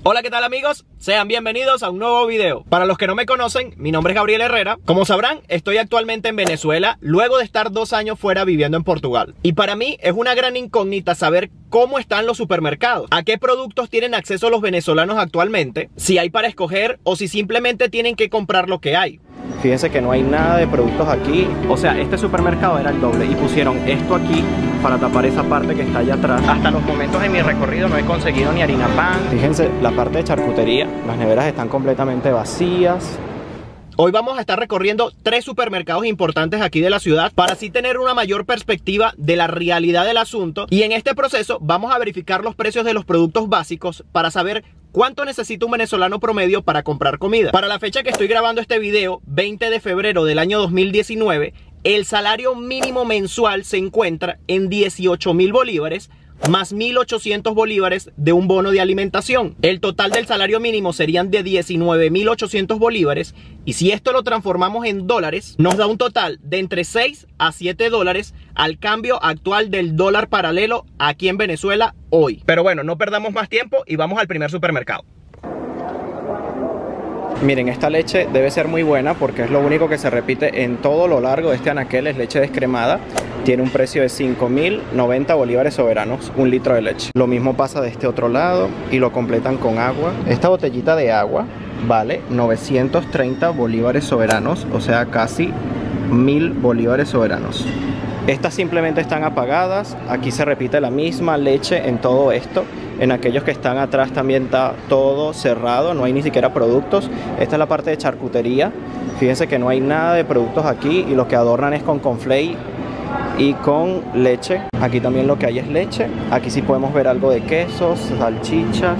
Hola, ¿qué tal amigos? Sean bienvenidos a un nuevo video. Para los que no me conocen, mi nombre es Gabriel Herrera. Como sabrán, estoy actualmente en Venezuela, luego de estar 2 años fuera viviendo en Portugal. Y para mí es una gran incógnita saber cómo están los supermercados, a qué productos tienen acceso los venezolanos actualmente, si hay para escoger o si simplemente tienen que comprar lo que hay. Fíjense que no hay nada de productos aquí. O sea, este supermercado era el doble y pusieron esto aquí para tapar esa parte que está allá atrás. Hasta los momentos de mi recorrido no he conseguido ni harina pan. Fíjense la parte de charcutería, las neveras están completamente vacías. Hoy vamos a estar recorriendo 3 supermercados importantes aquí de la ciudad para así tener una mayor perspectiva de la realidad del asunto, y en este proceso vamos a verificar los precios de los productos básicos para saber cuánto necesita un venezolano promedio para comprar comida. Para la fecha que estoy grabando este video, 20 de febrero del año 2019, el salario mínimo mensual se encuentra en 18.000 bolívares, más 1.800 bolívares de un bono de alimentación. El total del salario mínimo serían de 19.800 bolívares, y si esto lo transformamos en dólares, nos da un total de entre 6 a 7 dólares al cambio actual del dólar paralelo aquí en Venezuela hoy. Pero bueno, no perdamos más tiempo y vamos al primer supermercado. Miren, esta leche debe ser muy buena porque es lo único que se repite en todo lo largo de este anaquel, es leche descremada. Tiene un precio de 5.090 bolívares soberanos, un litro de leche. Lo mismo pasa de este otro lado y lo completan con agua. Esta botellita de agua vale 930 bolívares soberanos, o sea, casi 1.000 bolívares soberanos. Estas simplemente están apagadas. Aquí se repite la misma leche en todo esto. En aquellos que están atrás también está todo cerrado, no hay ni siquiera productos. Esta es la parte de charcutería. Fíjense que no hay nada de productos aquí y lo que adornan es con conflay y con leche. Aquí también lo que hay es leche. Aquí sí podemos ver algo de quesos, salchichas,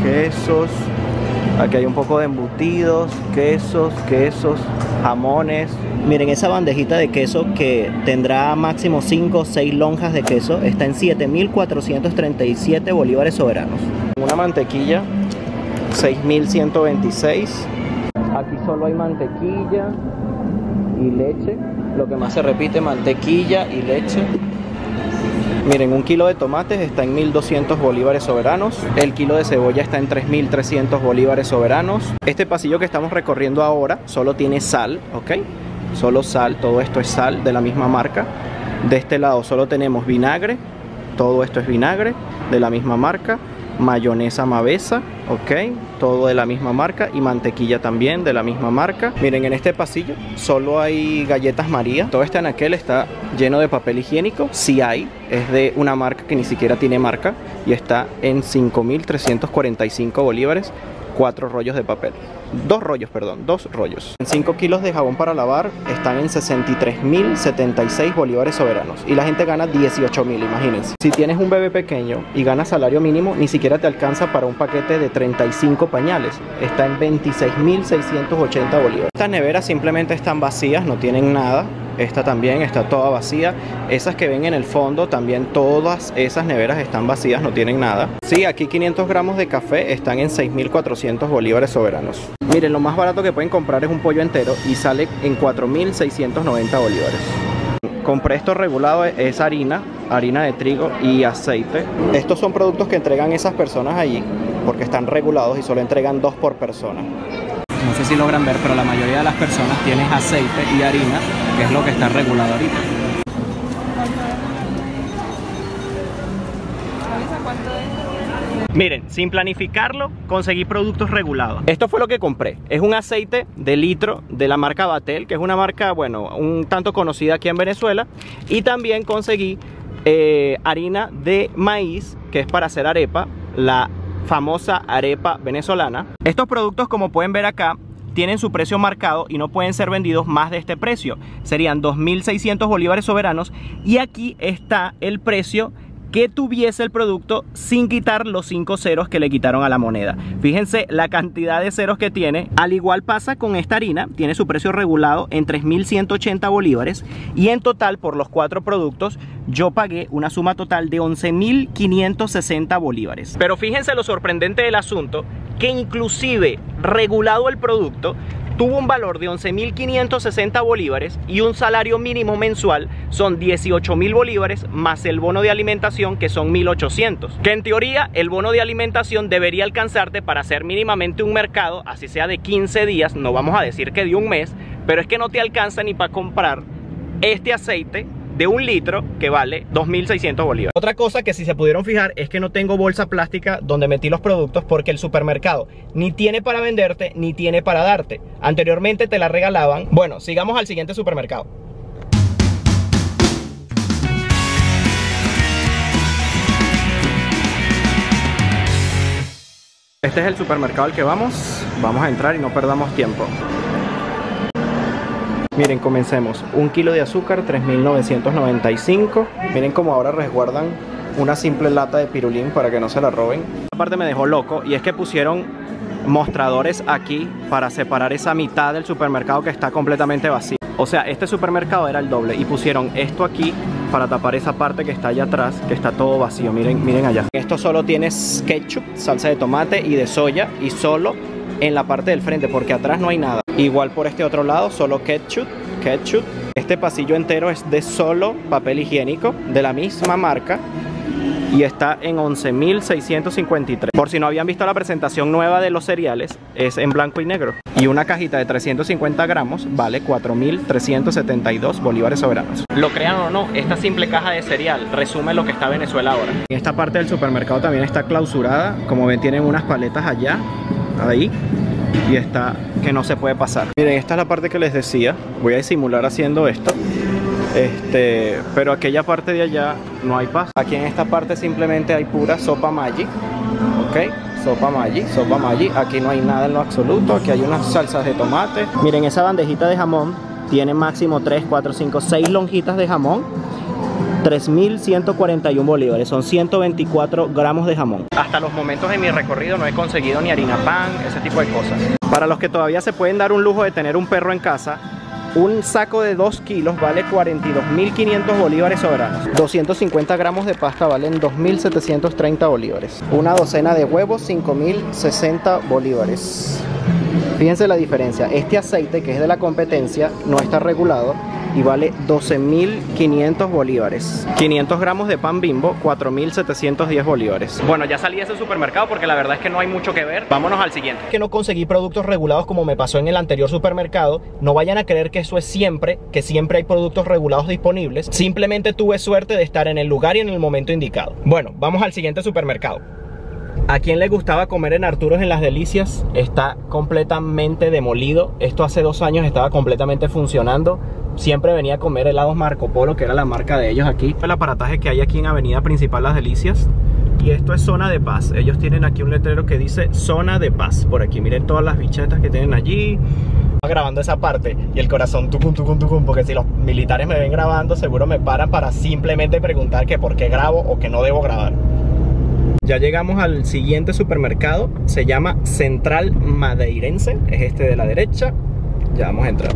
quesos. Aquí hay un poco de embutidos, quesos, jamones. Miren, esa bandejita de queso que tendrá máximo 5 o 6 lonjas de queso está en 7.437 bolívares soberanos. Una mantequilla, 6.126. Aquí solo hay mantequilla y leche. Lo que más se repite, mantequilla y leche. Miren, un kilo de tomates está en 1.200 bolívares soberanos. El kilo de cebolla está en 3.300 bolívares soberanos. Este pasillo que estamos recorriendo ahora solo tiene sal, ¿ok? Solo sal, todo esto es sal de la misma marca. De este lado solo tenemos vinagre, todo esto es vinagre de la misma marca. Mayonesa Mavesa, ok, todo de la misma marca, y mantequilla también de la misma marca. Miren, en este pasillo solo hay galletas María. Todo este anaquel está lleno de papel higiénico. Sí hay, es de una marca que ni siquiera tiene marca y está en 5.345 bolívares. 4 rollos de papel, 2 rollos, perdón, 2 rollos. 5 kilos de jabón para lavar están en 63.076 bolívares soberanos y la gente gana 18.000, imagínense. Si tienes un bebé pequeño y ganas salario mínimo, ni siquiera te alcanza para un paquete de 35 pañales. Está en 26.680 bolívares. Estas neveras simplemente están vacías, no tienen nada. Esta también está toda vacía. Esas que ven en el fondo también, todas esas neveras están vacías, no tienen nada. Sí, aquí 500 gramos de café están en 6.400 bolívares soberanos. Miren, lo más barato que pueden comprar es un pollo entero y sale en 4.690 bolívares. Compré esto regulado, es harina de trigo y aceite. Estos son productos que entregan esas personas allí porque están regulados y solo entregan 2 por persona. No sé si logran ver, pero la mayoría de las personas tienen aceite y harina, que es lo que está regulado ahorita. Miren, sin planificarlo, conseguí productos regulados. Esto fue lo que compré. Es un aceite de litro de la marca Batel, que es una marca, bueno, un tanto conocida aquí en Venezuela. Y también conseguí harina de maíz, que es para hacer arepa, la famosa arepa venezolana. Estos productos, como pueden ver acá, tienen su precio marcado y no pueden ser vendidos más de este precio. Serían 2.600 bolívares soberanos, y aquí está el precio que tuviese el producto sin quitar los 5 ceros que le quitaron a la moneda. Fíjense la cantidad de ceros que tiene. Al igual pasa con esta harina, tiene su precio regulado en 3.180 bolívares, y en total por los 4 productos yo pagué una suma total de 11.560 bolívares. Pero fíjense lo sorprendente del asunto, que inclusive regulado el producto, tuvo un valor de 11.560 bolívares y un salario mínimo mensual son 18.000 bolívares más el bono de alimentación, que son 1.800. Que en teoría el bono de alimentación debería alcanzarte para hacer mínimamente un mercado, así sea de 15 días, no vamos a decir que de un mes, pero es que no te alcanza ni para comprar este aceite de 1 litro que vale 2.600 bolívares. Otra cosa que si se pudieron fijar es que no tengo bolsa plástica donde metí los productos, porque el supermercado ni tiene para venderte ni tiene para darte. Anteriormente te la regalaban. Bueno, sigamos al siguiente supermercado. Este es el supermercado al que vamos. Vamos a entrar y no perdamos tiempo. Miren, comencemos. 1 kilo de azúcar, 3.995. Miren cómo ahora resguardan una simple lata de pirulín para que no se la roben. Aparte me dejó loco, y es que pusieron mostradores aquí para separar esa mitad del supermercado que está completamente vacío. O sea, este supermercado era el doble, y pusieron esto aquí para tapar esa parte que está allá atrás, que está todo vacío. Miren, miren allá. Esto solo tiene ketchup, salsa de tomate y de soya, y solo en la parte del frente, porque atrás no hay nada. Igual por este otro lado, solo ketchup. Este pasillo entero es de solo papel higiénico de la misma marca y está en 11.653. Por si no habían visto la presentación nueva de los cereales, es en blanco y negro. Y una cajita de 350 gramos vale 4.372 bolívares soberanos. Lo crean o no, esta simple caja de cereal resume lo que está Venezuela ahora. Esta parte del supermercado también está clausurada. Como ven, tienen unas paletas allá, ahí, y está que no se puede pasar. Miren, esta es la parte que les decía. Voy a disimular haciendo esto. Pero aquella parte de allá no hay paso. Aquí en esta parte simplemente hay pura sopa Maggi. Ok, sopa Maggi. Aquí no hay nada en lo absoluto. Aquí hay unas salsas de tomate. Miren, esa bandejita de jamón tiene máximo 3, 4, 5, 6 lonjitas de jamón. 3.141 bolívares, son 124 gramos de jamón. Hasta los momentos de mi recorrido no he conseguido ni harina pan, ese tipo de cosas. Para los que todavía se pueden dar un lujo de tener un perro en casa, un saco de 2 kilos vale 42.500 bolívares soberanos. 250 gramos de pasta valen 2.730 bolívares. Una docena de huevos, 5.060 bolívares. Fíjense la diferencia. Este aceite, que es de la competencia, no está regulado y vale 12.500 bolívares. 500 gramos de pan Bimbo, 4.710 bolívares. Bueno, ya salí de ese supermercado porque la verdad es que no hay mucho que ver. Vámonos al siguiente. Que no conseguí productos regulados como me pasó en el anterior supermercado. No vayan a creer que eso es siempre, que siempre hay productos regulados disponibles. Simplemente tuve suerte de estar en el lugar y en el momento indicado. Bueno, vamos al siguiente supermercado. ¿A quién le gustaba comer en Arturos en Las Delicias? Está completamente demolido. Esto hace 2 años estaba completamente funcionando. Siempre venía a comer helados Marco Polo, que era la marca de ellos aquí. El aparataje que hay aquí en Avenida Principal Las Delicias. Y esto es Zona de Paz. Ellos tienen aquí un letrero que dice Zona de Paz. Por aquí, miren todas las bichetas que tienen allí. Grabando esa parte y el corazón tucum, tucum, tucum, porque si los militares me ven grabando, seguro me paran para simplemente preguntar que por qué grabo o que no debo grabar. Ya llegamos al siguiente supermercado. Se llama Central Madeirense. Es este de la derecha. Ya vamos a entrar.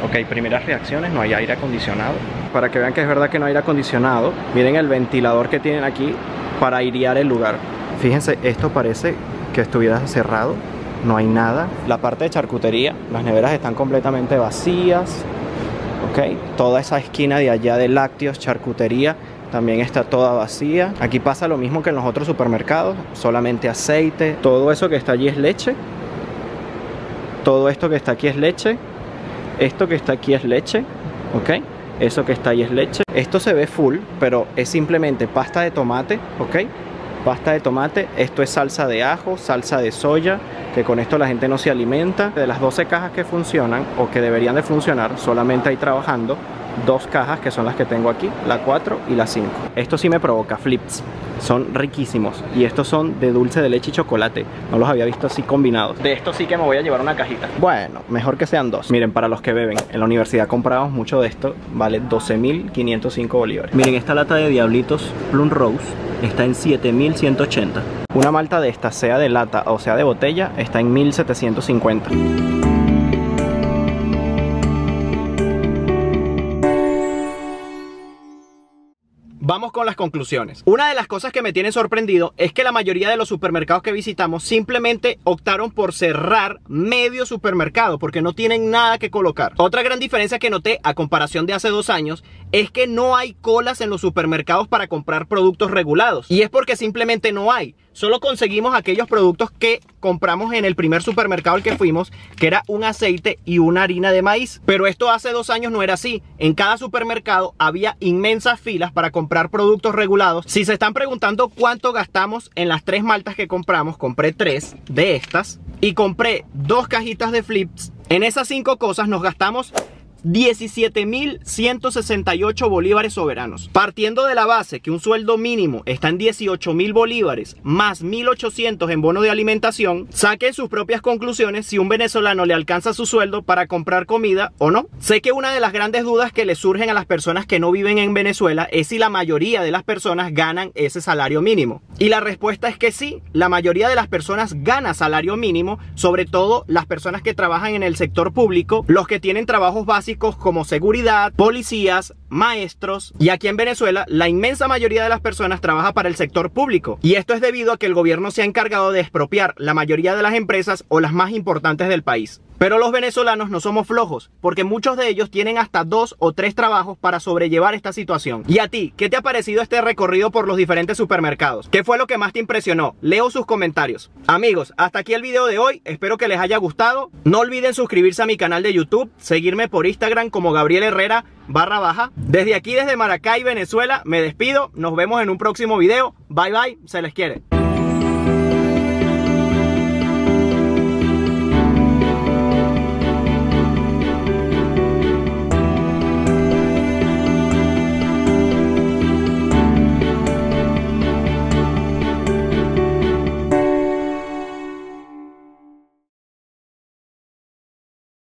Ok, primeras reacciones. No hay aire acondicionado. Para que vean que es verdad que no hay aire acondicionado, miren el ventilador que tienen aquí para airear el lugar. Fíjense, esto parece que estuviera cerrado. No hay nada. La parte de charcutería, las neveras están completamente vacías. Ok, toda esa esquina de allá de lácteos, charcutería, también está toda vacía. Aquí pasa lo mismo que en los otros supermercados, solamente aceite. Todo eso que está allí es leche. Todo esto que está aquí es leche. Esto que está aquí es leche. Ok, eso que está ahí es leche. Esto se ve full, pero es simplemente pasta de tomate. Ok, pasta de tomate. Esto es salsa de ajo, salsa de soya, que con esto la gente no se alimenta. De las 12 cajas que funcionan o que deberían de funcionar, solamente hay trabajando 2 cajas, que son las que tengo aquí, la 4 y la 5. Esto sí me provoca flips. Son riquísimos. Y estos son de dulce de leche y chocolate. No los había visto así combinados. De estos sí que me voy a llevar una cajita. Bueno, mejor que sean 2. Miren, para los que beben, en la universidad comprábamos mucho de esto. Vale 12.505 bolívares. Miren, esta lata de Diablitos Plum Rose está en 7.180. Una malta de esta, sea de lata o sea de botella, está en 1.750. vamos con las conclusiones. Una de las cosas que me tiene sorprendido es que la mayoría de los supermercados que visitamos simplemente optaron por cerrar medio supermercado porque no tienen nada que colocar. Otra gran diferencia que noté a comparación de hace 2 años es que no hay colas en los supermercados para comprar productos regulados. Y es porque simplemente no hay. Solo conseguimos aquellos productos que compramos en el primer supermercado al que fuimos, que era un aceite y una harina de maíz. Pero esto hace 2 años no era así. En cada supermercado había inmensas filas para comprar productos regulados. Si se están preguntando cuánto gastamos en las 3 maltas que compramos, compré 3 de estas y compré 2 cajitas de Flips. En esas 5 cosas nos gastamos 17.168 bolívares soberanos. Partiendo de la base que un sueldo mínimo está en 18.000 bolívares más 1.800 en bono de alimentación, saquen sus propias conclusiones si un venezolano le alcanza su sueldo para comprar comida o no. Sé que una de las grandes dudas que le surgen a las personas que no viven en Venezuela es si la mayoría de las personas ganan ese salario mínimo. Y la respuesta es que sí, la mayoría de las personas gana salario mínimo, sobre todo las personas que trabajan en el sector público, los que tienen trabajos básicos como seguridad, policías, maestros. Y aquí en Venezuela la inmensa mayoría de las personas trabaja para el sector público, y esto es debido a que el gobierno se ha encargado de expropiar la mayoría de las empresas o las más importantes del país. Pero los venezolanos no somos flojos, porque muchos de ellos tienen hasta 2 o 3 trabajos para sobrellevar esta situación. ¿Y a ti, qué te ha parecido este recorrido por los diferentes supermercados? ¿Qué fue lo que más te impresionó? Leo sus comentarios. Amigos, hasta aquí el video de hoy, espero que les haya gustado. No olviden suscribirse a mi canal de YouTube, seguirme por Instagram como Gabriel Herrera _. Desde aquí, desde Maracay, Venezuela, me despido. Nos vemos en un próximo video. Bye bye, se les quiere.